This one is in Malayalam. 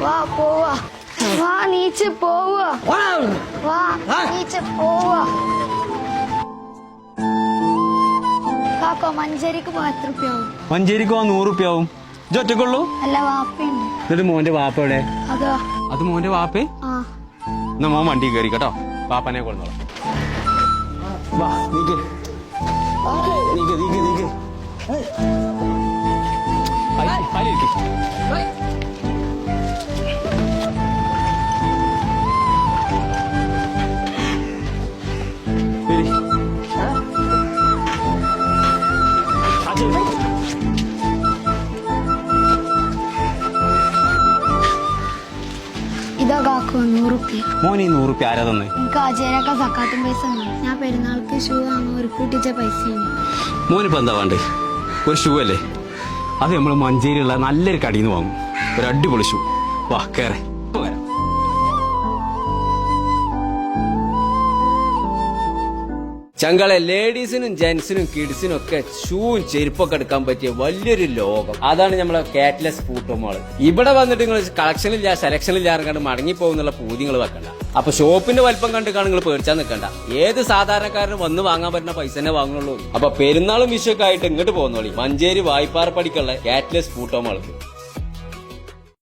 വാ പോവാ, വാ നീച്ച് പോവാ, വാ നീച്ച് പോവാ. കാക്കോ മഞ്ചേരിക്ക് പോവാൻ എത്ര രൂപയാവും? മഞ്ചേരിക്ക് പോവാൻ 100 റുപ്യ ആവും. ഇജ്ജ് ഒറ്റക്കുള്ളൂ? അല്ല വാപ്പയുണ്ട്. എന്നിട്ട് മോന്റെ വാപ്പ എവിടെ? അതാ അത് മോന്റെ വാപ്പേ? ആ എന്നാ മോൻ വണ്ടി കയറി കേട്ടോ, പാപ്പനെ കൊണ്ടോളാം. വാ നീക്ക് നീക്ക് നീക്ക് നീക്ക്. ഇതാ കാക്കോ 100 രൂപ. മോൻ ഈ 100 റുപ്യ ആരാ തന്നെ? എനിക്ക് അജയനൊക്കെ സക്കാത്തും പൈസ തന്നു. ഞാൻ പെരുന്നാൾക്ക് ഷൂ വാങ്ങാൻ ഒരു കൂട്ടിച്ച പൈസയാണ്. മോനിപ്പോ എന്താ വേണ്ടേ? ഒരു ഷൂ അല്ലേ? അത് നമ്മള് മഞ്ചേരിയുള്ള നല്ലൊരു കടയിൽ നിന്ന് വാങ്ങും. ഒരു അടിപൊളി ഷൂ. വാ കേറെ. ചങ്കളെ ലേഡീസിനും ജെന്റ്സിനും കിഡ്സിനും ഒക്കെ ഷൂവും ചെരുപ്പൊക്കെ എടുക്കാൻ പറ്റിയ വലിയൊരു ലോകം. അതാണ് നമ്മളെ കാറ്റ്ലെസ് ഫൂട്ട് മോൾ. ഇവിടെ വന്നിട്ട് നിങ്ങൾ കളക്ഷനില്ല സെലക്ഷനില്ല കണ്ട് മടങ്ങി പോകുന്നുള്ള പൂതി നിങ്ങൾ വെക്കണ്ട. അപ്പൊ ഷോപ്പിന്റെ വലിപ്പം കണ്ടിട്ടാണ് നിങ്ങൾ പേടിച്ചാൽ നിൽക്കണ്ട. ഏത് സാധാരണക്കാരനും വന്ന് വാങ്ങാൻ പറ്റുന്ന പൈസ തന്നെ വാങ്ങുള്ളൂ. അപ്പൊ പെരുന്നാളും വിഷയൊക്കെ ആയിട്ട് ഇങ്ങോട്ട് പോകുന്നോളി. മഞ്ചേരി വായ്പാറ പടിക്കുള്ള കാറ്റ്ലെസ് ഫൂട്ട് മോൾക്ക്.